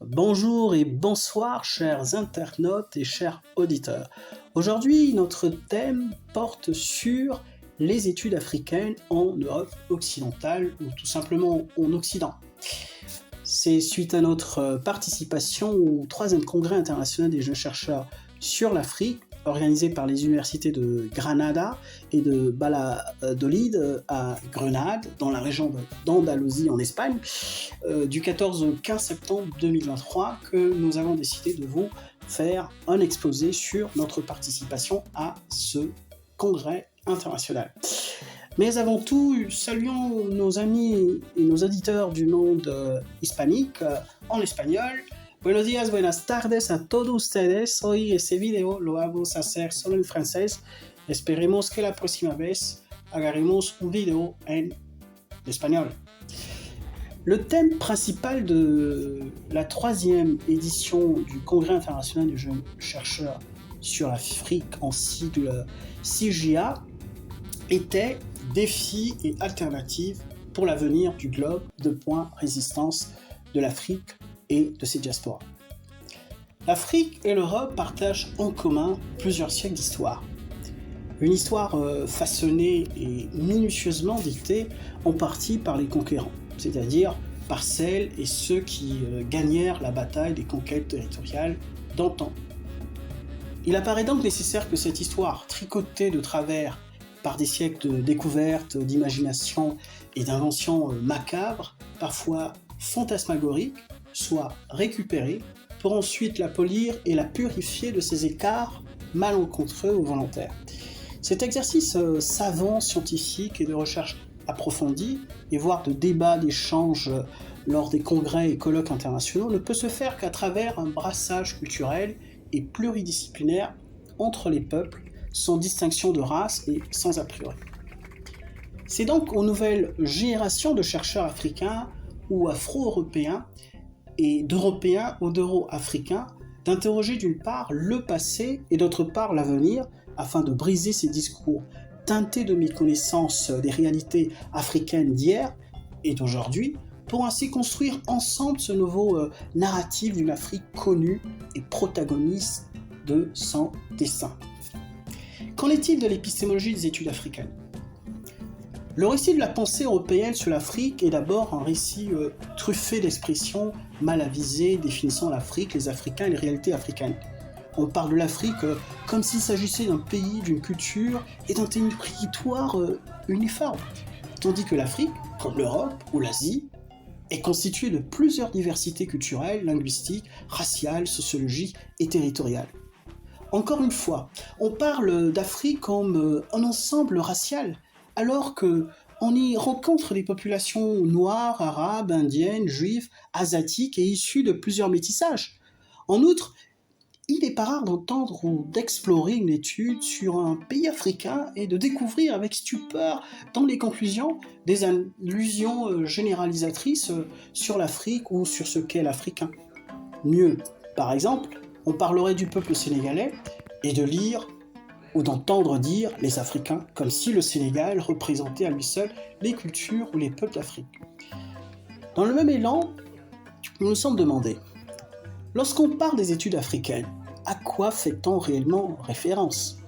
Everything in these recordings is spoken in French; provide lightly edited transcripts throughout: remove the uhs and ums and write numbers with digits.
Bonjour et bonsoir chers internautes et chers auditeurs. Aujourd'hui, notre thème porte sur les études africaines en Europe occidentale ou tout simplement en Occident. C'est suite à notre participation au 3e congrès international des jeunes chercheurs sur l'Afrique, organisé par les universités de Granada et de Valladolid à Grenade, dans la région d'Andalousie en Espagne, du 14 au 15 septembre 2023, que nous avons décidé de vous faire un exposé sur notre participation à ce congrès international. Mais avant tout, saluons nos amis et nos auditeurs du monde hispanique en espagnol. Buenos días, buenas tardes a todos ustedes. Hoy ese video lo vamos a hacer solo en francés. Esperemos que la próxima vez agarremos un video en espagnol. Le thème principal de la 3e édition du Congrès international des jeunes chercheurs sur l'Afrique, en sigle CIJA, était défis et alternatives pour l'avenir du globe, résistance de l'Afrique et de ses diasporas. L'Afrique et l'Europe partagent en commun plusieurs siècles d'histoire. Une histoire façonnée et minutieusement dictée en partie par les conquérants, c'est-à-dire par celles et ceux qui gagnèrent la bataille des conquêtes territoriales d'antan. Il apparaît donc nécessaire que cette histoire, tricotée de travers par des siècles de découvertes, d'imagination et d'inventions macabres, parfois fantasmagoriques, soit récupérée pour ensuite la polir et la purifier de ses écarts malencontreux ou volontaires. Cet exercice savant, scientifique et de recherche approfondie, et voire de débat, d'échange lors des congrès et colloques internationaux, ne peut se faire qu'à travers un brassage culturel et pluridisciplinaire entre les peuples, sans distinction de race et sans a priori. C'est donc aux nouvelles générations de chercheurs africains ou afro-européens et d'Européens ou d'Euro-Africains d'interroger d'une part le passé et d'autre part l'avenir afin de briser ces discours teintés de méconnaissance des réalités africaines d'hier et d'aujourd'hui pour ainsi construire ensemble ce nouveau narratif d'une Afrique connue et protagoniste de son destin. Qu'en est-il de l'épistémologie des études africaines ? Le récit de la pensée européenne sur l'Afrique est d'abord un récit truffé d'expressions mal avisées définissant l'Afrique, les Africains et les réalités africaines. On parle de l'Afrique comme s'il s'agissait d'un pays, d'une culture et d'un territoire uniforme, tandis que l'Afrique, comme l'Europe ou l'Asie, est constituée de plusieurs diversités culturelles, linguistiques, raciales, sociologiques et territoriales. Encore une fois, on parle d'Afrique comme un ensemble racial, alors qu'on y rencontre des populations noires, arabes, indiennes, juives, asiatiques et issues de plusieurs métissages. En outre, il n'est pas rare d'entendre ou d'explorer une étude sur un pays africain et de découvrir avec stupeur dans les conclusions des allusions généralisatrices sur l'Afrique ou sur ce qu'est l'Africain. Mieux, par exemple, on parlerait du peuple sénégalais et de lire ou d'entendre dire les Africains, comme si le Sénégal représentait à lui seul les cultures ou les peuples d'Afrique. Dans le même élan, nous nous sommes demandé, lorsqu'on parle des études africaines, à quoi fait-on réellement référence ?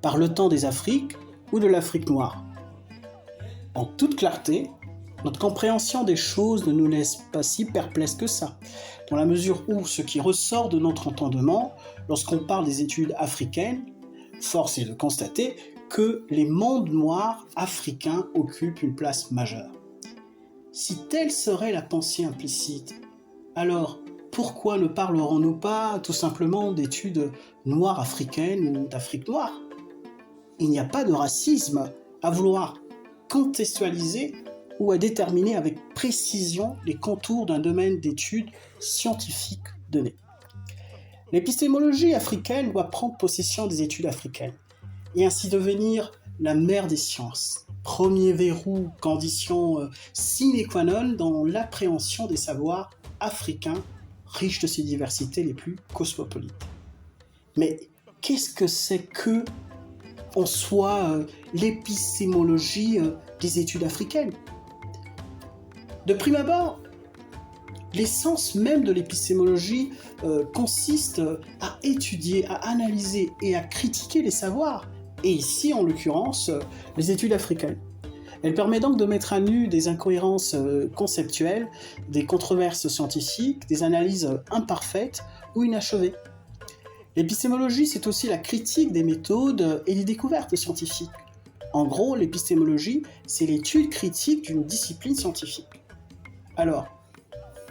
Parle-t-on des Afriques ou de l'Afrique noire ? En toute clarté, notre compréhension des choses ne nous laisse pas si perplexes que ça, dans la mesure où ce qui ressort de notre entendement, lorsqu'on parle des études africaines, force est de constater que les mondes noirs africains occupent une place majeure. Si telle serait la pensée implicite, alors pourquoi ne parlerons-nous pas tout simplement d'études noires africaines ou d'Afrique noire ? Il n'y a pas de racisme à vouloir contextualiser ou à déterminer avec précision les contours d'un domaine d'études scientifiques donné. L'épistémologie africaine doit prendre possession des études africaines et ainsi devenir la mère des sciences, premier verrou, condition sine qua non dans l'appréhension des savoirs africains riches de ses diversités les plus cosmopolites. Mais qu'est-ce que c'est que, en soi, l'épistémologie des études africaines ? De prime abord, L'essence même de l'épistémologie consiste à étudier, à analyser et à critiquer les savoirs, et ici en l'occurrence les études africaines. Elle permet donc de mettre à nu des incohérences conceptuelles, des controverses scientifiques, des analyses imparfaites ou inachevées. L'épistémologie, c'est aussi la critique des méthodes et des découvertes scientifiques. En gros, l'épistémologie, c'est l'étude critique d'une discipline scientifique. Alors,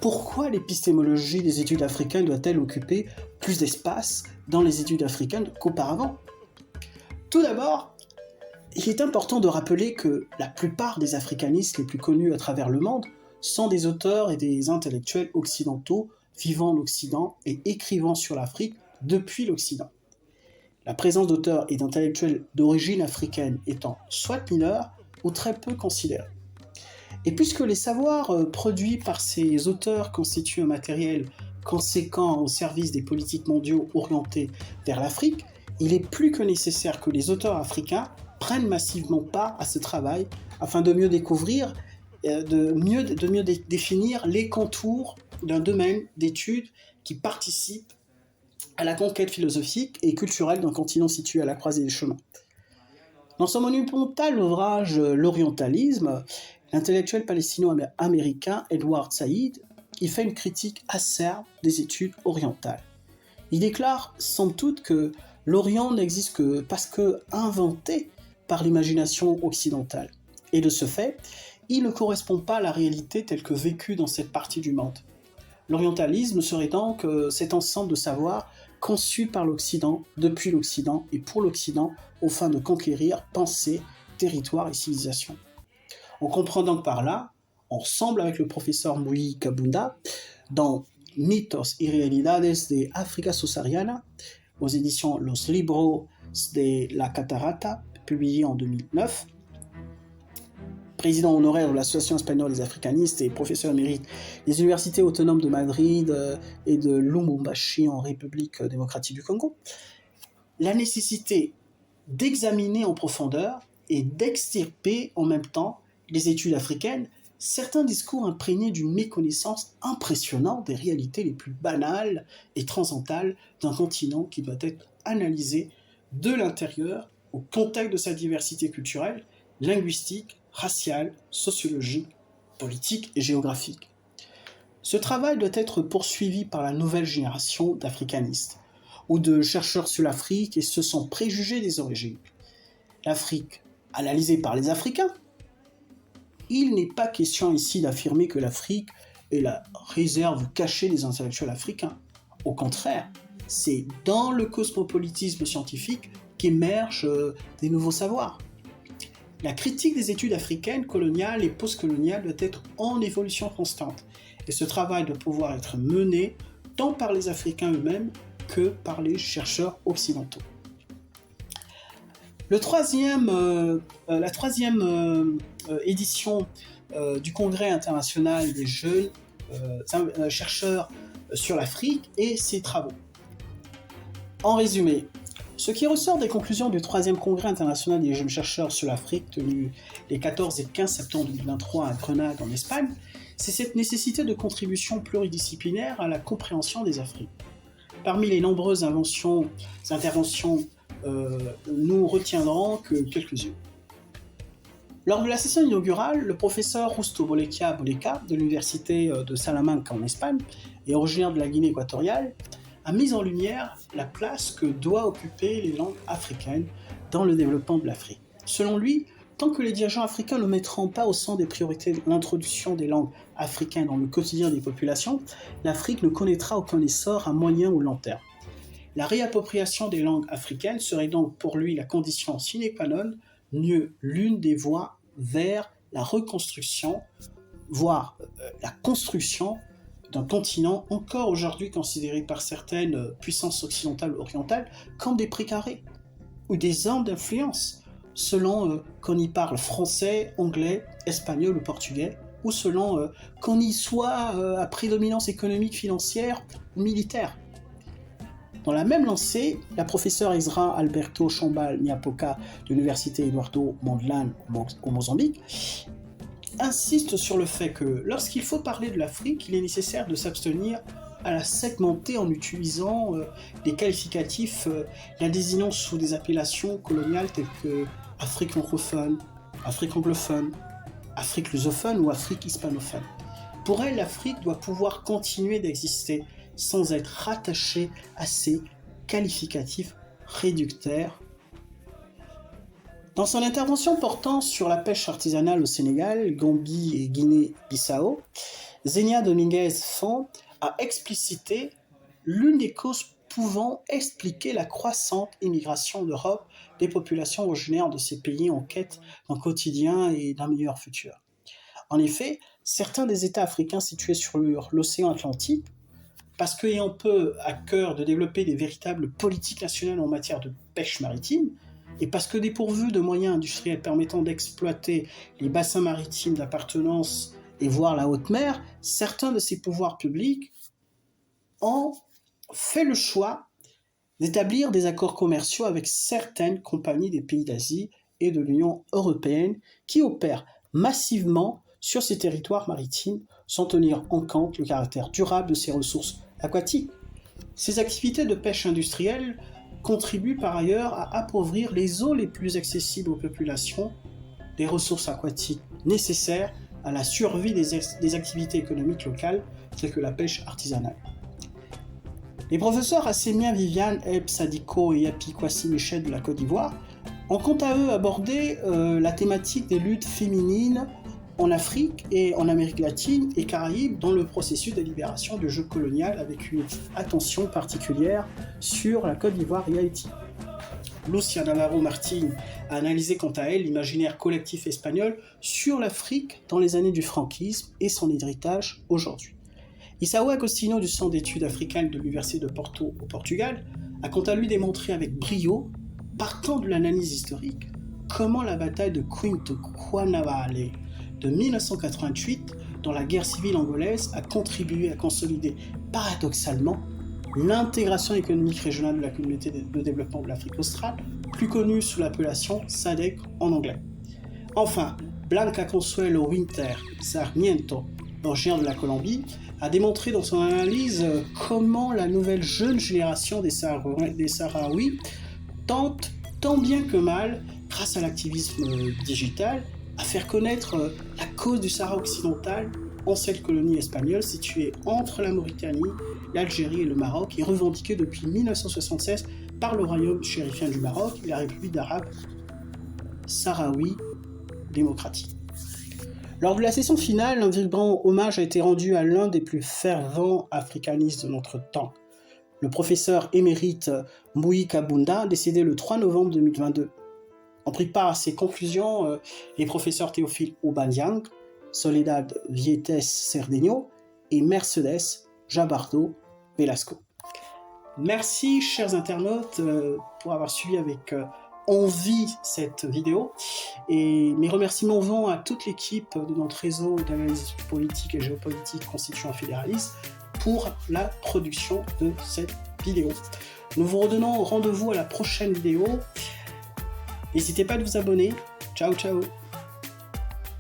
pourquoi l'épistémologie des études africaines doit-elle occuper plus d'espace dans les études africaines qu'auparavant ? Tout d'abord, il est important de rappeler que la plupart des africanistes les plus connus à travers le monde sont des auteurs et des intellectuels occidentaux vivant en Occident et écrivant sur l'Afrique depuis l'Occident. La présence d'auteurs et d'intellectuels d'origine africaine étant soit mineure ou très peu considérée. Et puisque les savoirs produits par ces auteurs constituent un matériel conséquent au service des politiques mondiaux orientés vers l'Afrique, il est plus que nécessaire que les auteurs africains prennent massivement part à ce travail afin de mieux découvrir, de mieux définir les contours d'un domaine d'études qui participe à la conquête philosophique et culturelle d'un continent situé à la croisée des chemins. Dans son monumental ouvrage L'Orientalisme, l'intellectuel palestino-américain Edward Said y fait une critique acerbe des études orientales. Il déclare sans doute que l'Orient n'existe que parce que inventé par l'imagination occidentale. Et de ce fait, il ne correspond pas à la réalité telle que vécue dans cette partie du monde. L'orientalisme serait donc cet ensemble de savoirs conçus par l'Occident, depuis l'Occident et pour l'Occident, aux fins de conquérir pensée, territoire et civilisation. On comprend donc par là, ensemble avec le professeur Mui Kabunda, dans Mitos y Realidades de África Subsahariana, aux éditions Los Libros de la Catarata, publié en 2009, président honoraire de l'Association espagnole des africanistes et professeur émérite des universités autonomes de Madrid et de Lubumbashi en République démocratique du Congo, la nécessité d'examiner en profondeur et d'extirper en même temps les études africaines certains discours imprégnés d'une méconnaissance impressionnante des réalités les plus banales et transcendantales d'un continent qui doit être analysé de l'intérieur au contexte de sa diversité culturelle, linguistique, raciale, sociologique, politique et géographique. Ce travail doit être poursuivi par la nouvelle génération d'africanistes ou de chercheurs sur l'Afrique et ce sans préjuger des origines. L'Afrique, analysée par les Africains, il n'est pas question ici d'affirmer que l'Afrique est la réserve cachée des intellectuels africains. Au contraire, c'est dans le cosmopolitisme scientifique qu'émergent des nouveaux savoirs. La critique des études africaines, coloniales et postcoloniales doit être en évolution constante. Et ce travail doit pouvoir être mené tant par les Africains eux-mêmes que par les chercheurs occidentaux. La troisième édition du Congrès international des jeunes chercheurs sur l'Afrique et ses travaux. En résumé, ce qui ressort des conclusions du 3e Congrès international des jeunes chercheurs sur l'Afrique tenu les 14 et 15 septembre 2023 à Grenade en Espagne, c'est cette nécessité de contribution pluridisciplinaire à la compréhension des Afriques. Parmi les nombreuses interventions, nous retiendrons que quelques-unes. Lors de la session inaugurale, le professeur Justo Boleka de l'université de Salamanca en Espagne et originaire de la Guinée équatoriale a mis en lumière la place que doivent occuper les langues africaines dans le développement de l'Afrique. Selon lui, tant que les dirigeants africains ne mettront pas au centre des priorités l'introduction des langues africaines dans le quotidien des populations, l'Afrique ne connaîtra aucun essor à moyen ou long terme. La réappropriation des langues africaines serait donc pour lui la condition sine qua non, l'une des voies vers la reconstruction, voire la construction d'un continent encore aujourd'hui considéré par certaines puissances occidentales ou orientales comme des précarés ou des zones d'influence, selon qu'on y parle français, anglais, espagnol ou portugais, ou selon qu'on y soit à prédominance économique, financière ou militaire. Dans la même lancée, la professeure Ezra Alberto Chambal Nyapoka de l'université Eduardo Mondlane au Mozambique insiste sur le fait que lorsqu'il faut parler de l'Afrique, il est nécessaire de s'abstenir à la segmenter en utilisant des qualificatifs la désignant sous des appellations coloniales telles que Afrique francophone, Afrique anglophone, Afrique lusophone ou Afrique hispanophone. Pour elle, l'Afrique doit pouvoir continuer d'exister sans être rattachée à ces qualificatifs réducteurs. Dans son intervention portant sur la pêche artisanale au Sénégal, Gambie et Guinée-Bissau, Zenia Dominguez-Font a explicité l'une des causes pouvant expliquer la croissante immigration d'Europe des populations originaires de ces pays en quête d'un quotidien et d'un meilleur futur. En effet, certains des États africains situés sur l'océan Atlantique, parce qu'ayant peu à cœur de développer des véritables politiques nationales en matière de pêche maritime, et parce que dépourvus de moyens industriels permettant d'exploiter les bassins maritimes d'appartenance et voire la haute mer, certains de ces pouvoirs publics ont fait le choix d'établir des accords commerciaux avec certaines compagnies des pays d'Asie et de l'Union européenne qui opèrent massivement sur ces territoires maritimes sans tenir en compte le caractère durable de ces ressources aquatiques. Ces activités de pêche industrielle contribuent par ailleurs à appauvrir les eaux les plus accessibles aux populations, des ressources aquatiques nécessaires à la survie des activités économiques locales telles que la pêche artisanale. Les professeurs Assémien Viviane, Eb Sadiko et Yapi Kwasi Michel de la Côte d'Ivoire ont quant à eux abordé la thématique des luttes féminines en Afrique et en Amérique latine et Caraïbes dans le processus de libération du jeu colonial avec une attention particulière sur la Côte d'Ivoire et Haïti. Lucia Navarro Martin a analysé quant à elle l'imaginaire collectif espagnol sur l'Afrique dans les années du franquisme et son héritage aujourd'hui. Isao Agostinho du Centre d'études africaines de l'Université de Porto au Portugal a quant à lui démontré avec brio, partant de l'analyse historique, comment la bataille de Quinto Quanavale de 1988 dans la guerre civile angolaise a contribué à consolider paradoxalement l'intégration économique régionale de la communauté de développement de l'Afrique australe, plus connue sous l'appellation SADC en anglais. Enfin, Blanca Consuelo Winter Sarmiento, originaire de la Colombie, a démontré dans son analyse comment la nouvelle jeune génération des Sahraouis tente tant bien que mal, grâce à l'activisme digital, à faire connaître la cause du Sahara occidental, ancienne colonie espagnole située entre la Mauritanie, l'Algérie et le Maroc, et revendiquée depuis 1976 par le royaume chérifien du Maroc et la République d'Arabe Sahraoui démocratique. Lors de la session finale, un vibrant hommage a été rendu à l'un des plus fervents africanistes de notre temps, le professeur émérite Moui Kabunda, décédé le 3 novembre 2022. Ont pris part à ces conclusions les professeurs Théophile Obandiang, Soledad Vietes Cerdeño et Mercedes Jabardo Velasco. Merci chers internautes pour avoir suivi avec envie cette vidéo, et mes remerciements vont à toute l'équipe de notre réseau d'analyse politique et géopolitique constituant Fédéraliste pour la production de cette vidéo. Nous vous redonnons rendez-vous à la prochaine vidéo. N'hésitez pas à vous abonner. Ciao ciao.